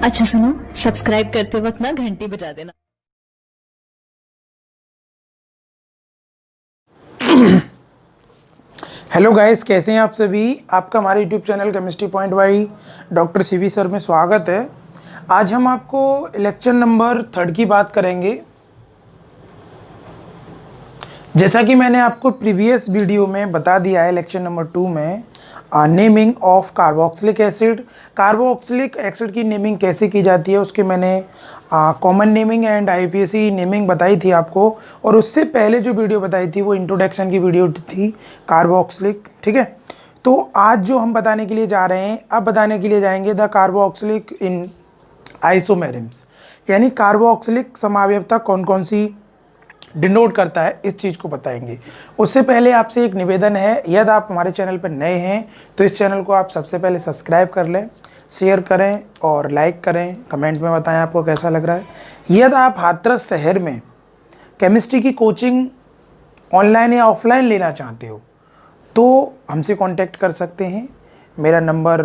अच्छा सुनो, सब्सक्राइब करते वक्त ना घंटी बजा देना। हेलो गाइस, कैसे हैं आप सभी। आपका हमारे YouTube channel chemistry point by doctor CV sir में स्वागत है। आज हम आपको लेक्चर नंबर 3 की बात करेंगे। जैसा कि मैंने आपको प्रीवियस वीडियो में बता दिया है, लेक्चर नंबर 2 में naming of carboxylic acid. Carboxylic acid की नेमिंग कैसे की जाती है उसके मैंने common naming and IPAC naming बताई थी आपको। और उससे पहले जो वीडियो बताई थी वो इंट्रोडक्शन की वीडियो थी कार्बोक्सिलिक, ठीक है। तो आज जो हम बताने के लिए जा रहे हैं, अब बताने के लिए जाएंगे द कार्बोक्सिलिक इन आइसोमेरिम्स, यानी कार्बोक्सिलिक समावयवता कौन कौन सी डिनोट करता है, इस चीज़ को बताएंगे। उससे पहले आपसे एक निवेदन है, यदि आप हमारे चैनल पर नए हैं तो इस चैनल को आप सबसे पहले सब्सक्राइब कर लें, शेयर करें और लाइक करें। कमेंट में बताएं आपको कैसा लग रहा है। यदि आप हाथरस शहर में केमिस्ट्री की कोचिंग ऑनलाइन या ऑफलाइन लेना चाहते हो तो हमसे कांटेक्ट कर सकते हैं। मेरा नंबर,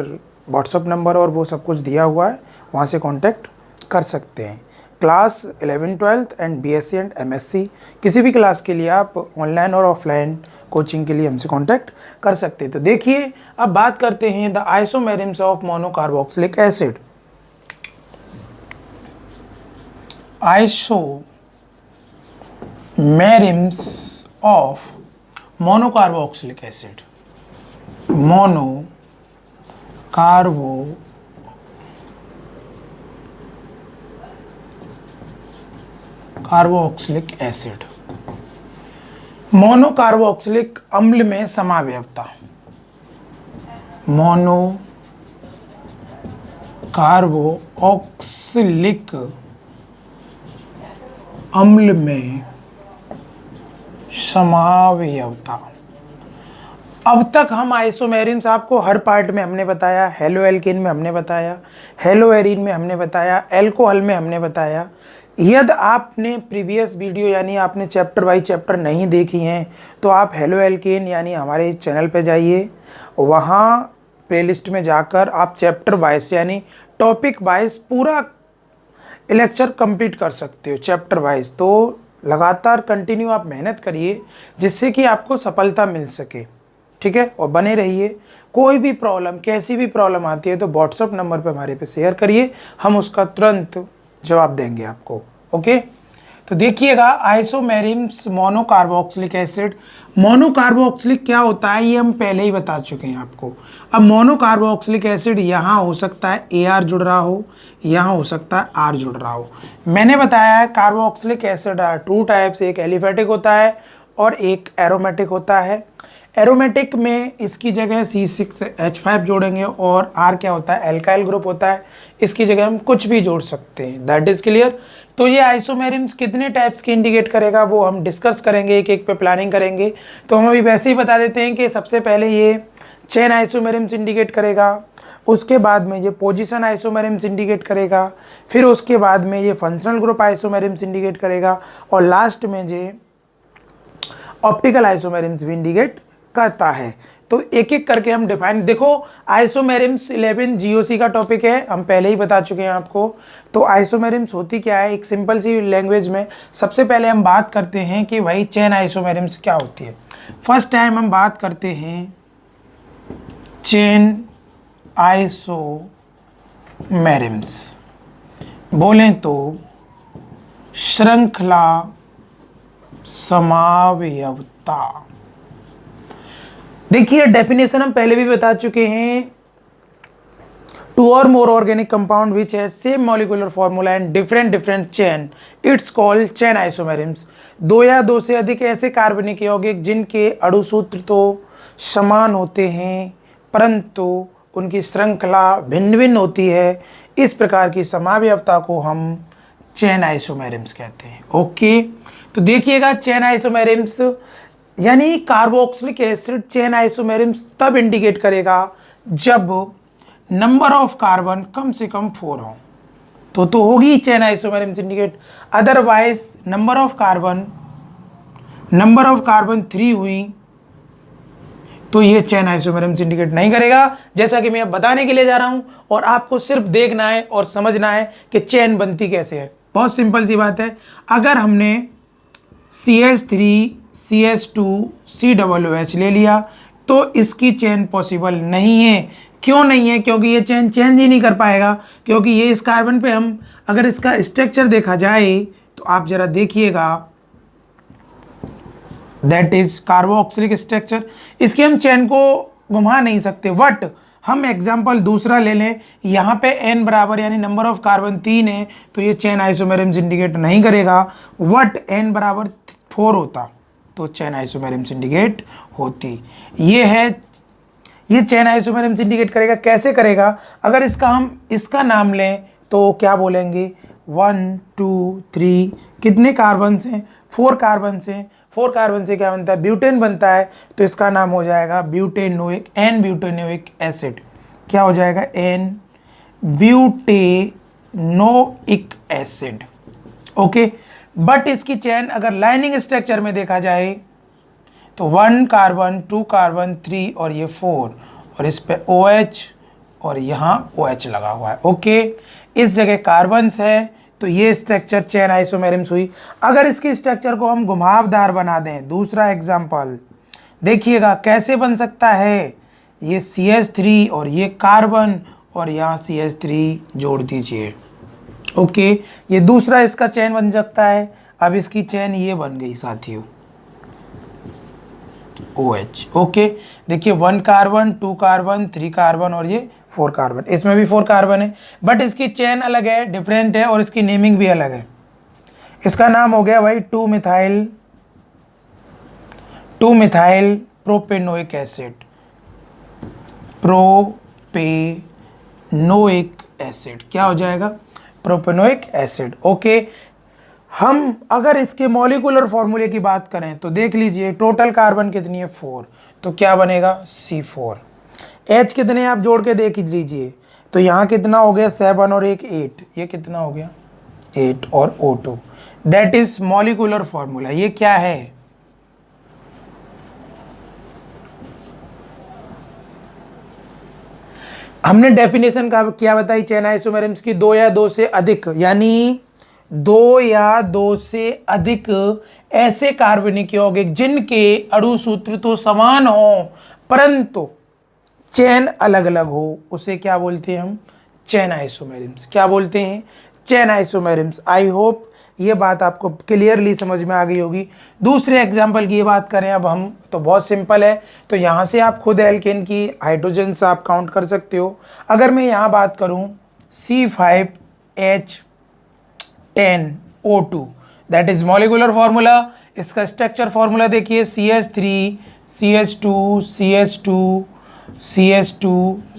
व्हाट्सअप नंबर और वो सब कुछ दिया हुआ है, वहाँ से कांटेक्ट कर सकते हैं। Class 11, 12 and BSc and MSc किसी भी क्लास के लिए आप ऑनलाइन और ऑफलाइन कोचिंग के लिए हमसे कांटेक्ट कर सकते हैं। तो देखिए, अब बात करते हैं the isomerisms of monocarboxylic acid. Isomerisms of monocarboxylic acid. Carboxylic acid. Monocarboxylic अम्ल में समावयवता। मोनोकार्बोक्सिलिक अम्ल में समावयवता। अब तक हम आइसोमेरिम्स आपको हर पार्ट में हमने बताया। हेलो एल्केन में हमने बताया, हेलो एरीन में हमने बताया, एल्कोहल में हमने बताया। यदि आपने प्रीवियस वीडियो यानी आपने चैप्टर बाई चैप्टर नहीं देखी हैं तो आप हेलो एल्केन यानी हमारे चैनल पे जाइए, वहाँ प्लेलिस्ट में जाकर आप चैप्टर वाइज यानी टॉपिक वाइज पूरा लेक्चर कंप्लीट कर सकते हो, चैप्टर वाइज। तो लगातार कंटिन्यू आप मेहनत करिए जिससे कि आपको सफलता मिल सके, ठीक है। और बने रहिए। कोई भी प्रॉब्लम, कैसी भी प्रॉब्लम आती है तो व्हाट्सअप नंबर पे हमारे पे शेयर करिए, हम उसका तुरंत जवाब देंगे आपको, ओके। तो देखिएगा, आइसोमेरिम्स मोनोकार्बोक्सिलिक एसिड। मोनोकार्बोक्सिलिक क्या होता है ये हम पहले ही बता चुके हैं आपको। अब मोनोकार्बोक्सिलिक एसिड यहाँ हो सकता है AR जुड़ रहा हो, यहाँ हो सकता है R जुड़ रहा हो। मैंने बताया है कार्बोक्सिलिक एसिड आर 2 टाइप्स, एक एलिफेटिक होता है और एक एरोमेटिक होता है। एरोमेटिक में इसकी जगह C6H5 जोड़ेंगे और R क्या होता है, एल्काइल ग्रुप होता है, इसकी जगह हम कुछ भी जोड़ सकते हैं। That is clear. तो ये आइसोमेरिम्स कितने टाइप्स की इंडिकेट करेगा वो हम डिस्कस करेंगे, एक एक पे प्लानिंग करेंगे। तो हम अभी वैसे ही बता देते हैं कि सबसे पहले ये चेन आइसोमेरिम्स इंडिकेट करेगा, उसके बाद में ये पोजीशन आइसोमेरिम्स इंडिकेट करेगा, फिर उसके बाद में ये फंक्शनल ग्रुप आइसोमेरिम्स इंडिकेट करेगा और लास्ट में ये ऑप्टिकल आइसोमेरिम्स भी इंडिकेट करता है। तो एक एक करके हम डिफाइन, देखो आइसोमेरिम्स 11 जीओसी का टॉपिक है, हम पहले ही बता चुके हैं आपको। तो आइसोमेरिम्स होती क्या है, एक सिंपल सी लैंग्वेज में सबसे पहले हम बात करते हैं कि भाई चेन आइसोमेरिम्स क्या होती है। फर्स्ट टाइम हम बात करते हैं चेन आइसोमेरिम्स, बोलें तो श्रृंखला समावयवता। देखिए, डेफिनेशन हम पहले भी बता चुके हैं। 2 or more organic compound which has same molecular formula and different chain, it's called chain isomerisms। 2 या 2 से अधिक ऐसे कार्बनिक यौगिक जिनके अणुसूत्र तो समान होते हैं परंतु उनकी श्रृंखला भिन्न भिन्न होती है, इस प्रकार की समावयवता को हम चेन आइसोमेरिम्स कहते हैं, ओके। तो देखिएगा, चेन आइसोमेरिम्स यानी कार्बोक्सिलिक एसिड चेन आइसोमेरिम्स तब इंडिकेट करेगा जब नंबर ऑफ कार्बन कम से कम 4 हो तो होगी chain isomerisms indicate. Otherwise number of carbon 3 हुई तो ये चेन आइसोमेरिज्म इंडिकेट नहीं करेगा, जैसा कि मैं अब बताने के लिए जा रहा हूं, और आपको सिर्फ देखना है और समझना है कि चेन बनती कैसे है। बहुत सिंपल सी बात है, अगर हमने CH3 CH2 COOH ले लिया तो इसकी चेन पॉसिबल नहीं है। क्यों नहीं है? क्योंकि ये चेन चेंज ही नहीं कर पाएगा, क्योंकि ये इस कार्बन पे हम अगर इसका स्ट्रक्चर देखा जाए तो आप जरा देखिएगा, दैट इज कार्बोक्सिलिक स्ट्रक्चर। इसके हम चेन को घुमा नहीं सकते। बट हम एग्जाम्पल दूसरा ले लें, यहाँ पे n बराबर यानी नंबर ऑफ कार्बन 3 है, तो ये चेन आइसोमेरिज्म इंडिकेट नहीं करेगा। वट n बराबर 4 होता तो चेन आइसोमेरिज्म इंडिकेट होती। ये है, ये चेन आइसोमेरिज्म इंडिकेट करेगा। कैसे करेगा? अगर इसका नाम लें तो क्या बोलेंगे? 1 2 3 कितने कार्बन हैं? 4 कार्बन हैं। 4 कार्बन से क्या बनता है? ब्यूटेन बनता है। तो इसका नाम हो जाएगा ब्यूटेनोइक, एन ब्यूटेनोइक एसिड। क्या हो जाएगा? N butanoic acid. Okay. But इसकी चेन अगर लाइनिंग स्ट्रक्चर में देखा जाए तो 1 कार्बन 2 कार्बन 3 और ये 4, और इस पे OH और यहाँ OH लगा हुआ है। ओके। इस जगह कार्बन्स है, तो ये स्ट्रक्चर चेन आइसोमेरिज्म हुई। अगर इसकी स्ट्रक्चर को हम घुमावदार बना दें, दूसरा एग्जांपल देखिएगा कैसे बन सकता है। ये CH3 और ये कार्बन और यहाँ CH3 जोड़ दीजिए। ओके, ये दूसरा इसका चेन बन सकता है। अब इसकी चेन ये बन गई साथियों, OH। ओके, देखिए 1 कार्बन 2 कार्बन 3 कार्बन और ये 4 कार्बन, इसमें भी 4 कार्बन है, बट इसकी चेन अलग है, डिफरेंट है, और इसकी नेमिंग भी अलग है। इसका नाम हो गया भाई 2 methyl propanoic acid, propanoic acid. क्या हो जाएगा? Propanoic acid. ओके, हम अगर इसके मॉलिक्यूलर फॉर्मूले की बात करें तो देख लीजिए, टोटल कार्बन कितनी है? 4, तो क्या बनेगा? C4। H कितने आप जोड़ के देख लीजिए, तो यहाँ कितना हो गया? 7 और 1 8, ये कितना हो गया? 8 और O2। That is molecular formula. ये क्या है? हमने डेफिनेशन का क्या बताई चेन आइसोमेरिज्म की? 2 या 2 से अधिक, यानी 2 या 2 से अधिक ऐसे कार्बनिक यौगिक जिनके अणु सूत्र तो समान हो परंतु चेन अलग अलग हो, उसे क्या बोलते हैं हम? Chain isomerism. क्या बोलते हैं? Chain isomerism. आई होप ये बात आपको क्लियरली समझ में आ गई होगी। दूसरे एग्जाम्पल की ये बात करें अब हम, तो बहुत सिंपल है। तो यहाँ से आप खुद एल्केन की हाइड्रोजन आप काउंट कर सकते हो। अगर मैं यहाँ बात करूँ C5H10O2, that is molecular formula. इसका स्ट्रक्चर फॉर्मूला देखिए, CH3 CH2 CH2 CH2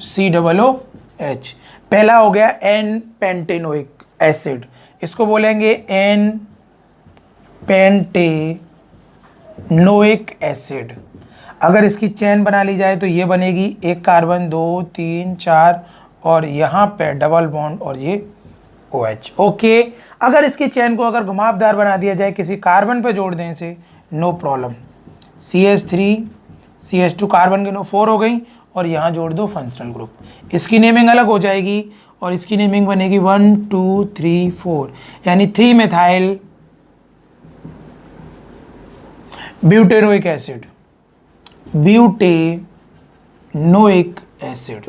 COOH। पहला हो गया N पेंटेनोइक एसिड, इसको बोलेंगे N पेंटेनोइक एसिड। अगर इसकी चेन बना ली जाए तो ये बनेगी 1 कार्बन 2 3 4 और यहाँ पे डबल बॉन्ड और ये OH। ओके, अगर इसकी चेन को अगर घुमावदार बना दिया जाए किसी कार्बन पे जोड़ दें से, no problem. CH3 CH2 carbon के 4 हो गई और यहाँ जोड़ दो फंक्शनल ग्रुप। इसकी नेमिंग अलग हो जाएगी और इसकी नेमिंग बनेगी 1 2 3 4, यानी 3 methyl butanoic acid, butanoic acid.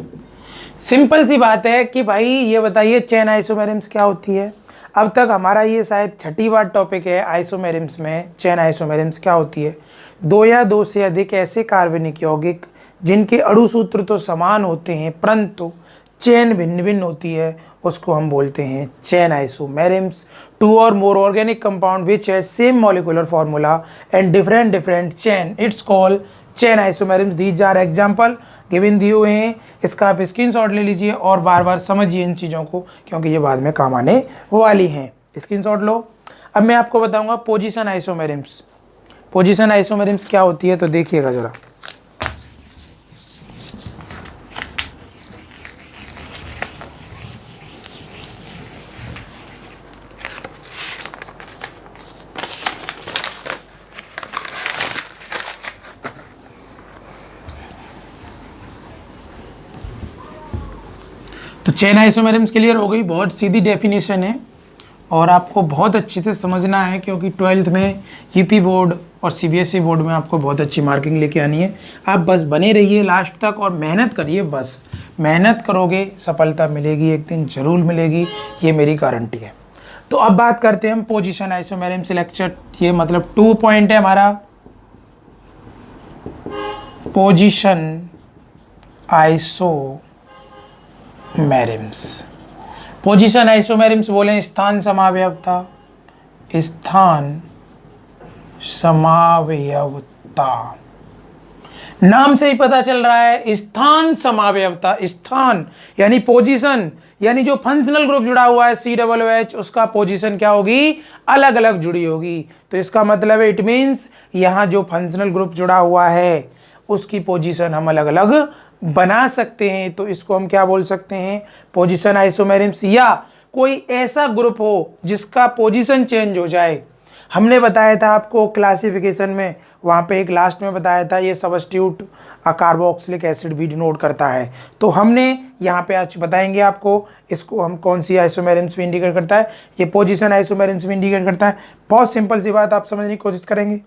Simple सी बात है कि भाई ये बताइए चेन आइसोमेरिज्म क्या होती है। अब तक हमारा ये शायद 6ठी बार टॉपिक है आइसोमेरिज्म में। चेन आइसोमेरिज्म क्या होती है? 2 या 2 से अधिक ऐसे कार्बनिक यौगिक जिनके अणु सूत्र तो समान होते हैं परंतु चेन भिन्न भिन्न होती है, उसको हम बोलते हैं chain isomerism. 2 or more organic compound which has same molecular formula and different chain, it's called chain isomerism। These are example given दिए हुए हैं, इसका आप स्क्रीनशॉट ले लीजिए और बार बार समझिए इन चीज़ों को क्योंकि ये बाद में काम आने वाली हैं। स्क्रीनशॉट लो। अब मैं आपको बताऊंगा पोजीशन आइसोमेरिज्म। पोजीशन आइसोमेरिज्म क्या होती है तो देखिएगा जरा। चेन आइसोमेरिम्स क्लियर हो गई। बहुत सीधी डेफिनेशन है और आपको बहुत अच्छे से समझना है, क्योंकि 12th में यूपी बोर्ड और सीबीएसई बोर्ड में आपको बहुत अच्छी मार्किंग लेके आनी है। आप बस बने रहिए लास्ट तक और मेहनत करिए। बस मेहनत करोगे सफलता मिलेगी, एक दिन जरूर मिलेगी, ये मेरी गारंटी है। तो अब बात करते हैं हम पोजीशन आइसोमेरिम्स लेक्चर, ये मतलब 2 पॉइंट है हमारा, पोजीशन आइसोमेरिम्स। पोजीशन आइसोमेरिम्स बोले स्थान समावयवता, स्थान समावयवता, नाम से ही पता चल रहा है स्थान समावयवता। स्थान यानी पोजीशन, यानी जो फंक्शनल ग्रुप जुड़ा हुआ है COOH, उसका पोजीशन क्या होगी, अलग अलग जुड़ी होगी। तो इसका मतलब है इट मीन्स यहाँ जो फंक्शनल ग्रुप जुड़ा हुआ है उसकी पोजीशन हम अलग अलग बना सकते हैं। तो इसको हम क्या बोल सकते हैं, पोजीशन आइसोमेरिम्स। या कोई ऐसा ग्रुप हो जिसका पोजीशन चेंज हो जाए। हमने बताया था आपको क्लासिफिकेशन में, वहाँ पे एक लास्ट में बताया था ये सब्स्टिट्यूट कार्बोक्सिलिक एसिड भी डिनोट करता है। तो हमने यहाँ पे आज बताएंगे आपको इसको हम कौन सी आइसोमेरिम्स में इंडिकेट करता है, ये पोजीशन आइसोमेरिम्स में इंडिकेट करता है। बहुत सिंपल सी बात आप समझने की कोशिश करेंगे।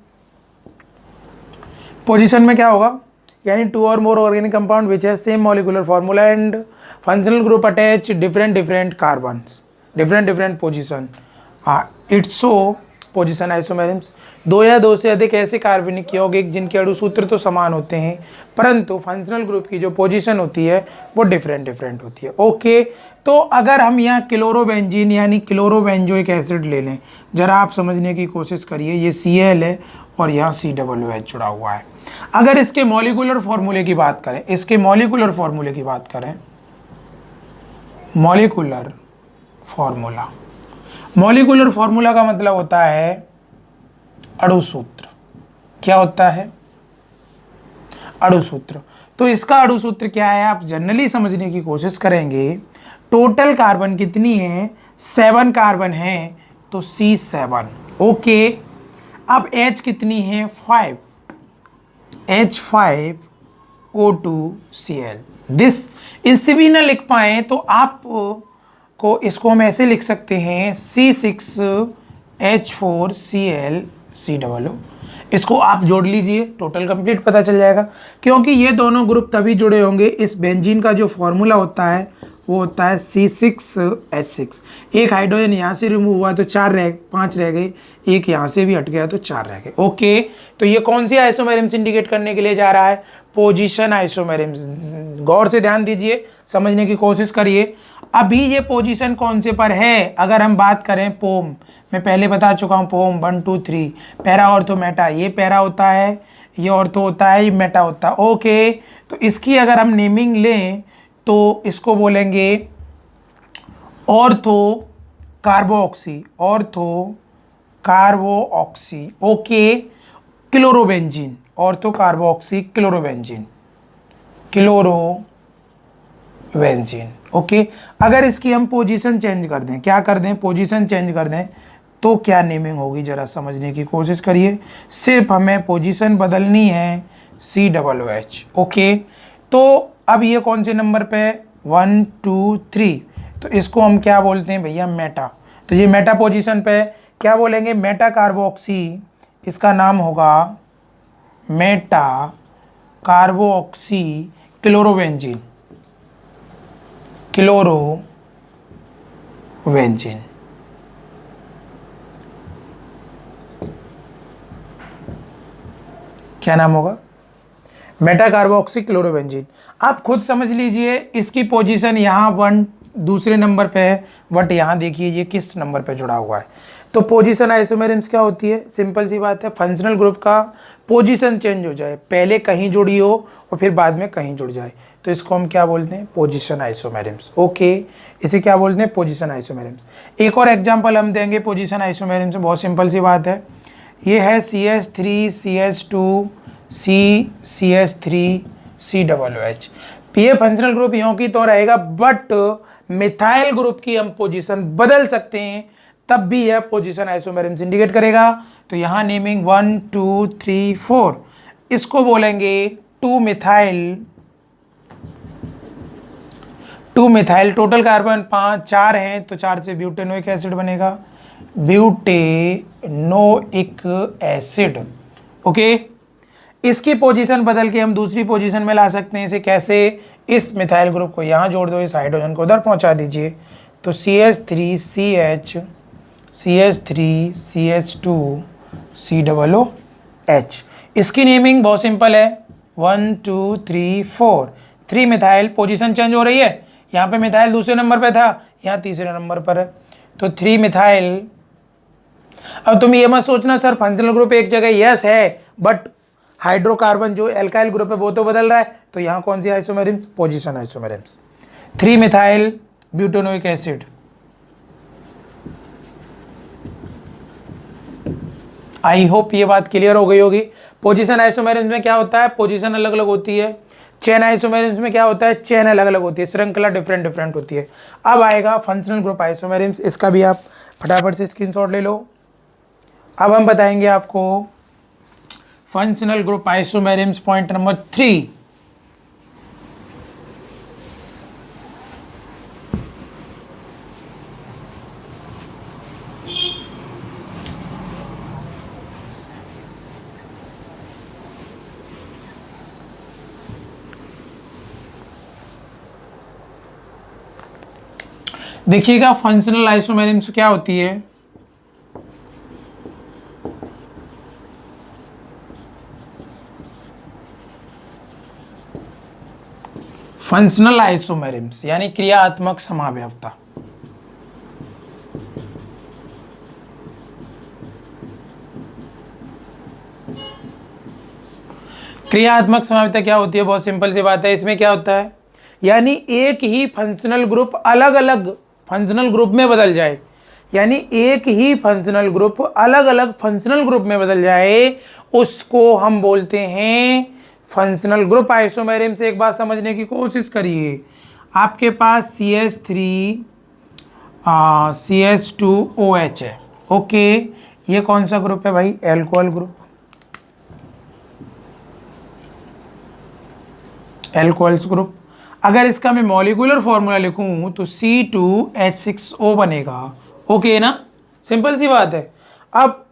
पोजीशन में क्या होगा, यानी 2 or more organic compound which has same molecular formula and functional group attach different carbons, different position, it's so position isomerisms. 2 या 2 से अधिक ऐसे कार्बनिक यौगिक जिनके अणुसूत्र तो समान होते हैं परंतु फंक्शनल ग्रुप की जो पोजीशन होती है वो डिफरेंट होती है। ओके, तो अगर हम यहाँ क्लोरोबेंजीन यानी क्लोरोबेंजोइक एसिड ले लें, जरा आप समझने की कोशिश करिए। ये Cl है और यहाँ COOH जुड़ा हुआ है। अगर इसके मॉलिक्यूलर फॉर्मूले की बात करें, इसके मॉलिक्यूलर फॉर्मूले की बात करें, मॉलिक्यूलर फॉर्मूला, मॉलिक्यूलर फॉर्मूला का मतलब होता है अणुसूत्र। क्या होता है, अणुसूत्र। तो इसका अणुसूत्र क्या है आप जनरली समझने की कोशिश करेंगे। टोटल कार्बन कितनी है, 7 कार्बन है, तो C7। ओके, अब H कितनी है, 5, H5O2Cl। दिस इससे भी ना लिख पाए तो आप को इसको हम ऐसे लिख सकते हैं C6H4Cl COO। इसको आप जोड़ लीजिए, टोटल कंप्लीट पता चल जाएगा। क्योंकि ये दोनों ग्रुप तभी जुड़े होंगे, इस बेंजीन का जो फॉर्मूला होता है वो होता है C6H6। एक हाइड्रोजन यहाँ से रिमूव हुआ तो 5 रह गए, एक यहाँ से भी हट गया तो 4 रह गए। ओके, तो ये कौन सी आइसोमेरिम्स इंडिकेट करने के लिए जा रहा है, पोजीशन आइसोमेरिम्स। गौर से ध्यान दीजिए, समझने की कोशिश करिए। अभी ये पोजीशन कौन से पर है, अगर हम बात करें पोम, मैं पहले बता चुका हूँ पोम 1 2 3, पैरा ऑर्थो मेटा, ये पैरा होता है, ये ऑर्थो होता है, ये मेटा होता है। ओके, तो इसकी अगर हम नेमिंग लें तो इसको बोलेंगे ortho carboxy, ortho carboxy. Okay, chlorobenzene, ortho carboxy chlorobenzene, chlorobenzene. Okay, अगर इसकी हम पोजीशन चेंज कर दें, क्या कर दें, पोजीशन चेंज कर दें, तो क्या नेमिंग होगी, जरा समझने की कोशिश करिए। सिर्फ हमें पोजीशन बदलनी है, COOH। ओके, तो अब ये कौन से नंबर पे, 1 2 3, तो इसको हम क्या बोलते हैं भैया, मेटा। तो ये मेटा पोजीशन पे क्या बोलेंगे, मेटा कार्बोऑक्सी, इसका नाम होगा मेटा कार्बोऑक्सी क्लोरोबेंजीन, क्लोरोबेंजीन। क्या नाम होगा, मेटा कार्बोऑक्सी क्लोरोबेंजीन। आप खुद समझ लीजिए, इसकी पोजीशन यहाँ 1 दूसरे नंबर पे है, बट यहाँ देखिए ये किस नंबर पे जुड़ा हुआ है। तो पोजीशन आइसोमेरिम्स क्या होती है, सिंपल सी बात है, फंक्शनल ग्रुप का पोजीशन चेंज हो जाए, पहले कहीं जुड़ी हो और फिर बाद में कहीं जुड़ जाए, तो इसको हम क्या बोलते हैं, पोजीशन आइसोमेरिम्स। ओके, इसे क्या बोलते हैं, पोजीशन आइसोमेरिम्स। एक और एग्जांपल हम देंगे पोजीशन आइसोमेरिम्स में, बहुत सिंपल सी बात है। ये है CH3 CH2 CH3 COOH। ये फंक्शनल ग्रुप यों की तो रहेगा, बट मिथाइल ग्रुप की हम पोजीशन बदल सकते हैं, तब भी यह पोजीशन आइसोमेरिम्स इंडिकेट करेगा। तो यहाँ नेमिंग 1 2 3 4, इसको बोलेंगे 2 2 मिथाइल, टोटल कार्बन 4 हैं तो 4 से ब्यूटेनोइक एसिड बनेगा, ब्यूटेनोइक एसिड। ओके, इसकी पोजीशन बदल के हम दूसरी पोजीशन में ला सकते हैं। इसे कैसे? इस मिथाइल ग्रुप को यहाँ जोड़ दो, इस हाइड्रोजन को उधर पहुँचा दीजिए, तो CH3CH, CH3CH2 COOH। इसकी नेमिंग बहुत सिंपल है, 1 2 3 4, 3 मिथाइल। पोजीशन चेंज हो रही है, यहाँ पे मिथाइल दूसरे नंबर पे था, यहाँ तीसरे नंबर पर है, तो 3 मिथाइल। अब तुम ये मत सोचना सर फंक्शनल ग्रुप एक जगह, यस है, बट हाइड्रोकार्बन जो एल्काइल ग्रुप है वो तो बदल रहा है, तो यहाँ कौन सी isomerisms? Position isomerisms. 3 methyl butanoic acid. I hope ये बात क्लियर हो गई होगी। पोजीशन आइसोमेरिम्स में क्या होता है? पोजीशन अलग अलग होती है। चेन आइसोमेरिम्स में क्या होता है? चेन अलग अलग होती है, श्रृंखला डिफरेंट डिफरेंट होती है। अब आएगा फंक्शनल ग्रुप आइसोमेरिम्स, इसका भी आप फटाफट से स्क्रीनशॉट ले लो। अब हम बताएंगे आपको फंक्शनल ग्रुप आइसोमेरिम्स, पॉइंट नंबर 3। देखिएगा फंक्शनल आइसोमेरिम्स क्या होती है। फंक्शनल आइसोमेरिम्स यानी क्रियात्मक समावयवता। क्रियात्मक समावयवता क्या होती है? बहुत सिंपल सी बात है। इसमें क्या होता है, यानी एक ही फंक्शनल ग्रुप अलग अलग फंक्शनल ग्रुप में बदल जाए, यानी एक ही फंक्शनल ग्रुप अलग अलग फंक्शनल ग्रुप में बदल जाए, उसको हम बोलते हैं फंक्शनल ग्रुप आइसोमेरिम्स। एक बात समझने की कोशिश करिए, आपके पास CH2OH है, ओके, ये कौन सा ग्रुप है भाई? Alcohol group, alcohols group. अगर इसका मैं मॉलिक्यूलर फॉर्मूला लिखूं तो C2H6O बनेगा, ओके ना, सिंपल सी बात है। अब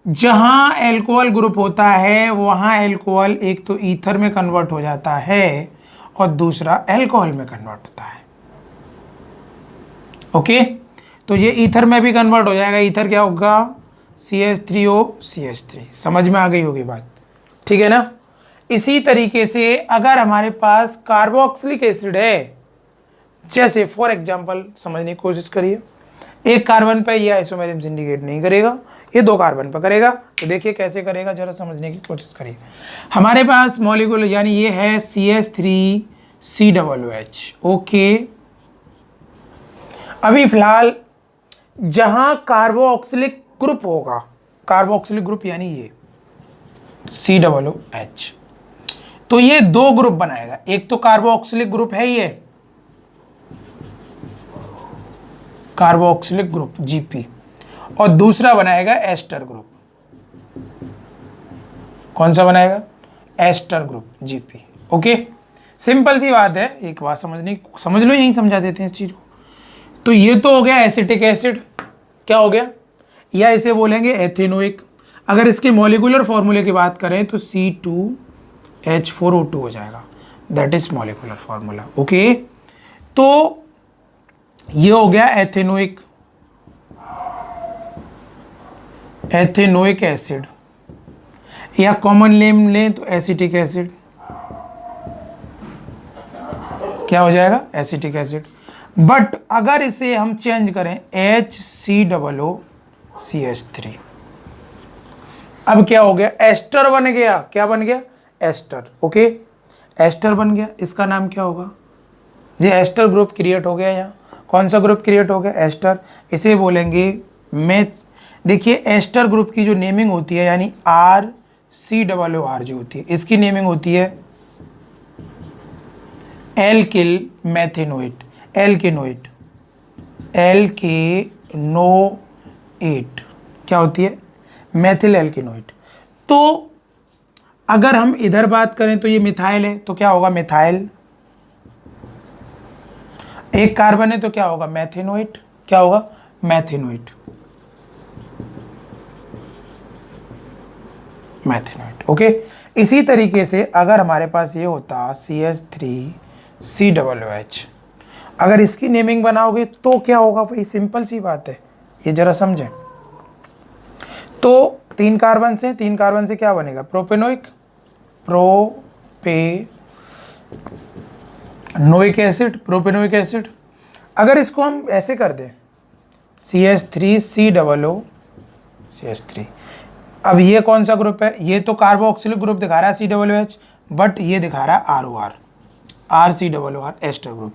जहां एल्कोहल ग्रुप होता है वहां एल्कोहल एक तो ईथर में कन्वर्ट हो जाता है और दूसरा एल्कोहल में कन्वर्ट होता है, ओके। तो ये ईथर में भी कन्वर्ट हो जाएगा। ईथर क्या होगा? CH3O CH3। समझ में आ गई होगी बात, ठीक है ना। इसी तरीके से अगर हमारे पास कार्बोक्सिलिक एसिड है, जैसे फॉर एग्जांपल समझने की कोशिश करिए, एक कार्बन पे ये आइसोमेरिम्स इंडिकेट नहीं करेगा, ये 2 कार्बन पर करेगा, तो देखिए कैसे करेगा, जरा समझने की कोशिश करिए। हमारे पास मॉलिक्यूल यानी ये है CH3COOH, ओके। अभी फिलहाल जहां कार्बोक्सिलिक ग्रुप होगा, कार्बोक्सिलिक ग्रुप यानी ये COOH, तो ये 2 ग्रुप बनाएगा। एक तो कार्बोक्सिलिक ग्रुप है ये कार्बोक्सिलिक ग्रुप Gp, और दूसरा बनाएगा एस्टर ग्रुप। कौन सा बनाएगा? Ester group Gp, okay. Simple सी बात है, एक बात समझ लो, यही समझा देते हैं इस चीज को। तो ये तो हो गया एसिटिक एसिड, क्या हो गया, या इसे बोलेंगे एथेनोइक। अगर इसके मॉलिक्यूलर फॉर्मूले की बात करें तो C2H4O2 हो जाएगा, that is molecular formula, okay. तो ये हो गया एथेनोइक, एथेनोइक एसिड, या कॉमन नेम लें तो एसिटिक एसिड, क्या हो जाएगा? Acetic acid. बट अगर इसे हम चेंज करें HCOOCH3, अब क्या हो गया? एस्टर बन गया। क्या बन गया? एस्टर, ओके, एस्टर बन गया। इसका नाम क्या होगा? ये एस्टर ग्रुप क्रिएट हो गया। यहाँ कौन सा ग्रुप क्रिएट हो गया? एस्टर। इसे बोलेंगे मेथ। देखिए एस्टर ग्रुप की जो नेमिंग होती है, यानी RCOOR जो होती है, इसकी नेमिंग होती है एल्किल मैथेनोएट, एल्केनोएट, एल्केनोएट क्या होती है? मैथिल एल्केनोएट। तो अगर हम इधर बात करें तो ये मिथाइल है, तो क्या होगा? मिथाइल। एक कार्बन है तो क्या होगा, मैथेनोइट, क्या होगा, मैथेनोइट, मैथेनोइट। ओके, इसी तरीके से अगर हमारे पास ये होता CH3COOH, अगर इसकी नेमिंग बनाओगे तो क्या होगा, वही सिंपल सी बात है, ये जरा समझें। तो 3 कार्बन से, 3 कार्बन से क्या बनेगा, propanoic, propanoic acid, propanoic acid. अगर इसको हम ऐसे कर दें CH3COO CH3, अब ये कौन सा ग्रुप है, ये तो कार्बोक्सिलिक ग्रुप दिखा रहा है COOH, बट ये दिखा रहा है ROR, RCOOR एस्टर ग्रुप।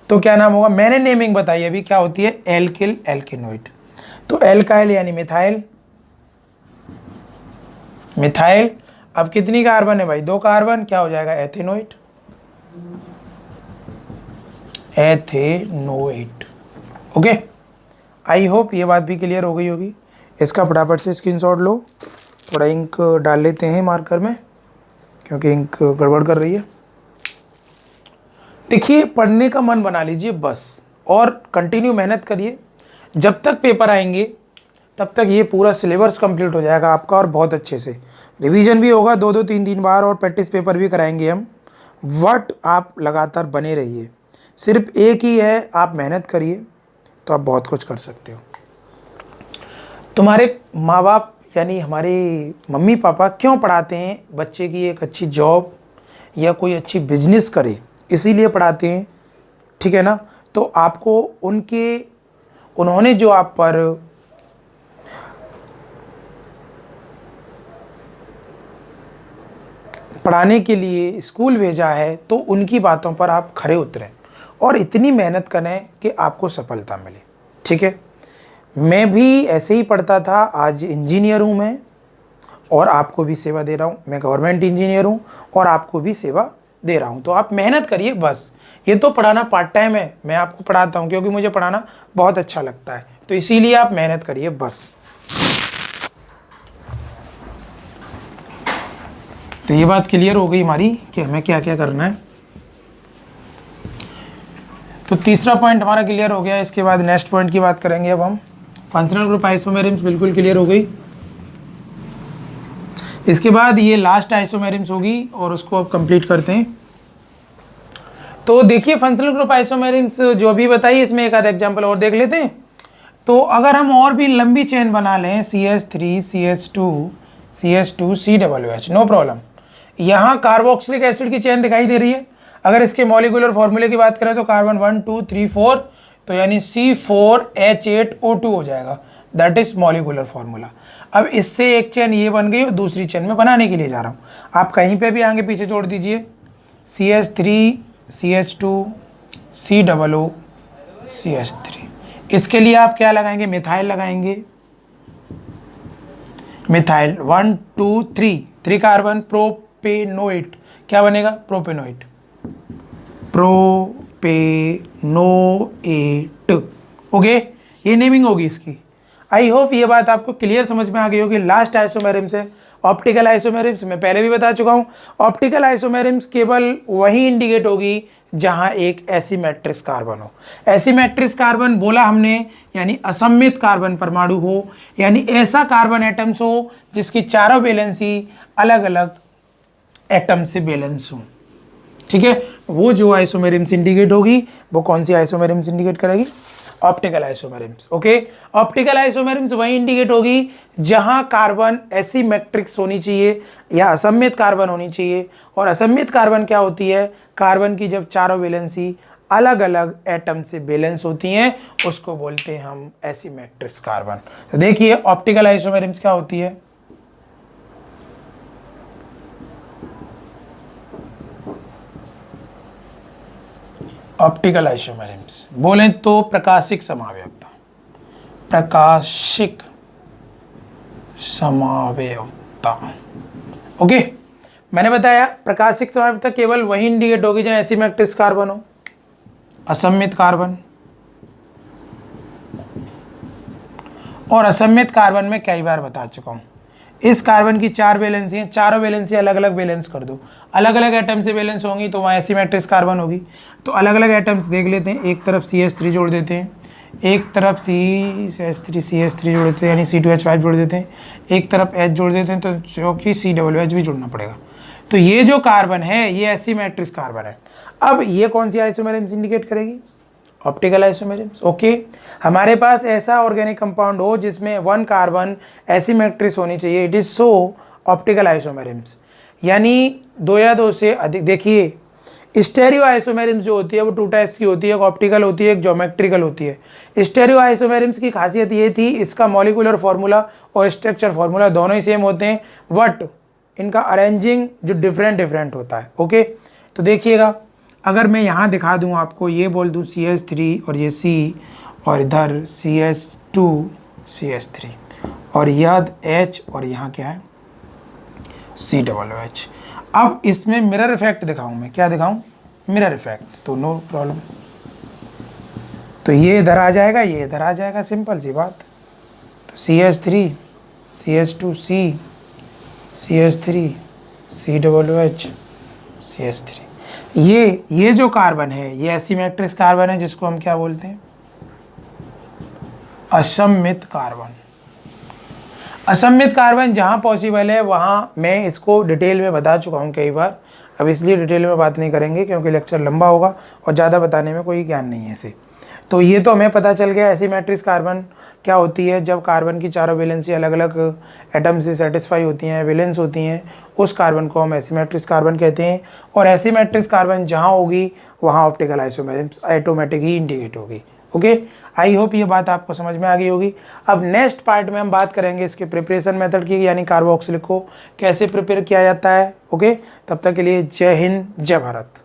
तो क्या नाम होगा, मैंने नेमिंग बताई अभी, क्या होती है, एल्किल एल्केनोइड। तो एल्काइल यानी मिथाइल, मिथाइल। अब कितनी कार्बन है भाई, 2 कार्बन, क्या हो जाएगा, एथेनोइट, एथेनोइट। ओके, आई होप ये बात भी क्लियर हो गई होगी। इसका फटाफट से स्क्रीनशॉट लो, थोड़ा इंक डाल लेते हैं मार्कर में क्योंकि इंक गड़बड़ कर रही है। देखिए, पढ़ने का मन बना लीजिए बस, और कंटिन्यू मेहनत करिए, जब तक पेपर आएंगे तब तक ये पूरा सिलेबस कंप्लीट हो जाएगा आपका, और बहुत अच्छे से रिवीजन भी होगा 2-2 3-3 बार, और प्रैक्टिस पेपर भी कराएंगे हम। वट आप लगातार बने रहिए, सिर्फ एक ही है, आप मेहनत करिए तो आप बहुत कुछ कर सकते हो। तुम्हारे माँ बाप यानी हमारे मम्मी पापा क्यों पढ़ाते हैं, बच्चे की एक अच्छी जॉब या कोई अच्छी बिजनेस करे, इसीलिए पढ़ाते हैं, ठीक है ना। तो आपको उन्होंने जो आप पर पढ़ाने के लिए स्कूल भेजा है, तो उनकी बातों पर आप खरे उतरें और इतनी मेहनत करें कि आपको सफलता मिले, ठीक है। मैं भी ऐसे ही पढ़ता था, आज इंजीनियर हूँ मैं, और आपको भी सेवा दे रहा हूँ, मैं गवर्नमेंट इंजीनियर हूँ और आपको भी सेवा दे रहा हूँ। तो आप मेहनत करिए बस, ये तो पढ़ाना पार्ट टाइम है, मैं आपको पढ़ाता हूँ क्योंकि मुझे पढ़ाना बहुत अच्छा लगता है, तो इसीलिए आप मेहनत करिए बस। तो ये बात क्लियर हो गई हमारी कि हमें क्या क्या करना है। तो तीसरा पॉइंट हमारा क्लियर हो गया। इसके बाद नेक्स्ट पॉइंट की बात करेंगे अब हम। फंक्शनल ग्रुप आइसोमेरिम्स बिल्कुल क्लियर हो गई। इसके बाद ये लास्ट आइसोमेरिम्स होगी और उसको अब कंप्लीट करते हैं। तो देखिए, फंक्शनल ग्रुप आइसोमेरिम्स जो अभी बताई, इसमें एक आधा एग्जाम्पल और देख लेते हैं। तो अगर हम और भी लंबी चेन बना लें, CH3 CH2 CH2 COOH, no problem. यहाँ कार्बोक्सिलिक एसिड की चेन दिखाई दे रही है। अगर इसके मॉलिक्यूलर फॉर्मूले की बात करें तो कार्बन 1 2 3 4, तो यानी C4H8O2 हो जाएगा, दैट इज मॉलिक्यूलर फॉर्मूला। अब इससे एक चेन ये बन गई और दूसरी चेन में बनाने के लिए जा रहा हूँ। आप कहीं पे भी आगे पीछे जोड़ दीजिए, CH3 CH2 COO CH3। इसके लिए आप क्या लगाएंगे, मिथाइल लगाएंगे, मिथाइल 1 2 3 कार्बन, प्रोपेनोइट, क्या बनेगा, प्रोपेनोइट, प्रोपेनोएट। ओके, ये नेमिंग होगी इसकी। आई होप ये बात आपको क्लियर समझ में आ गई होगी। लास्ट आइसोमेरिम्स है ऑप्टिकल आइसोमेरिम्स, मैं पहले भी बता चुका हूँ। ऑप्टिकल आइसोमेरिम्स केवल वही इंडिकेट होगी जहां एक एसिमेट्रिक कार्बन हो। एसिमेट्रिक कार्बन बोला हमने, यानी असममित कार्बन परमाणु हो, यानी ऐसा कार्बन एटम्स हो जिसकी चारों वैलेंसी अलग अलग एटम से बैलेंस हो, ठीक है। वो जो आइसोमेरिम्स इंडिकेट होगी, वो कौन सी आइसोमेरिम्स इंडिकेट करेगी, ऑप्टिकल आइसोमेरिम्स। ओके, ऑप्टिकल आइसोमेरिम्स वही इंडिकेट होगी जहां कार्बन एसिमेट्रिक्स होनी चाहिए या असममित कार्बन होनी चाहिए। और असममित कार्बन क्या होती है, कार्बन की जब चारों वैलेंसी अलग अलग एटम से बैलेंस होती हैं, उसको बोलते हैं हम एसिमेट्रिक कार्बन। तो देखिए, ऑप्टिकल आइसोमेरिम्स क्या होती है, ऑप्टिकल आइसोमेरिम्स बोलें तो प्रकाशिक समावयवता, प्रकाशिक समावयवता। ओके, मैंने बताया प्रकाशिक समावयवता केवल वही इंडिकेट होगी जहां एसिमेट्रिक कार्बन हो, असममित कार्बन। और असममित कार्बन में कई बार बता चुका हूं, इस कार्बन की 4 वैलेंसी हैं, चारों वैलेंसी अलग अलग वैलेंस कर दो, अलग अलग एटम से वैलेंस होंगी तो वहाँ एसिमेट्रिक कार्बन होगी। तो अलग अलग एटम्स देख लेते हैं, एक तरफ CH3 जोड़ देते हैं, एक तरफ CH3 जोड़ देते हैं यानी C2H5 जोड़ देते हैं, एक तरफ H जोड़ देते हैं, तो जो कि COOH भी जोड़ना पड़ेगा। तो ये जो कार्बन है ये एसिमेट्रिक कार्बन है। अब ये कौन सी आइसोमेरिज्म इंडिकेट करेगी? Optical isomerism. ओके, हमारे पास ऐसा ऑर्गेनिक कंपाउंड हो जिसमें 1 कार्बन एसिमेट्रिक होनी चाहिए, it is so optical isomerism. यानी 2 या 2 से अधिक। देखिए स्टेरियो आइसोमेरिज्म जो होती है वो 2 टाइप्स की होती है, एक ऑप्टिकल होती है, एक ज्योमेट्रिकल होती है। स्टेरियो आइसोमेरिज्म की खासियत ये थी, इसका मॉलिक्यूलर फार्मूला और स्ट्रक्चर फार्मूला दोनों ही सेम होते हैं, बट इनका अरेंजिंग जो डिफरेंट होता है। ओके, तो देखिएगा, अगर मैं यहाँ दिखा दूँ आपको, ये बोल दूँ CH3 और ये C और इधर CH2 CH3 और यह H और यहाँ क्या है COOH। अब इसमें मिरर इफेक्ट दिखाऊं मैं, क्या दिखाऊं? मिरर इफेक्ट, तो नो प्रॉब्लम। तो ये इधर आ जाएगा, ये इधर आ जाएगा, सिंपल सी बात। तो CH3 CH2 C CH3 COOH CH3। ये जो कार्बन है ये एसिमेट्रिक कार्बन है, जिसको हम क्या बोलते हैं? असममित कार्बन। असममित कार्बन जहाँ पॉसिबल है वहाँ मैं इसको डिटेल में बता चुका हूँ कई बार, अब इसलिए डिटेल में बात नहीं करेंगे क्योंकि लेक्चर लंबा होगा और ज़्यादा बताने में कोई ज्ञान नहीं है इसे। तो ये तो हमें पता चल गया एसिमेट्रिक कार्बन क्या होती है। जब कार्बन की चारों वैलेंसी अलग अलग एटम से सेटिस्फाई होती हैं, वैलेंस होती हैं, उस कार्बन को हम एसिमेट्रिक कार्बन कहते हैं। और एसिमेट्रिक कार्बन जहाँ होगी वहाँ ऑप्टिकल आइसोमेरिज्म ऑटोमेटिक ही इंडिकेट होगी। ओके, आई होप ये बात आपको समझ में आ गई होगी। अब नेक्स्ट पार्ट में हम बात करेंगे इसके प्रिपरेशन मेथड की, यानी कार्बोक्सिलिक को कैसे प्रिपेयर किया जाता है। ओके, तब तक के लिए जय हिंद, जय भारत।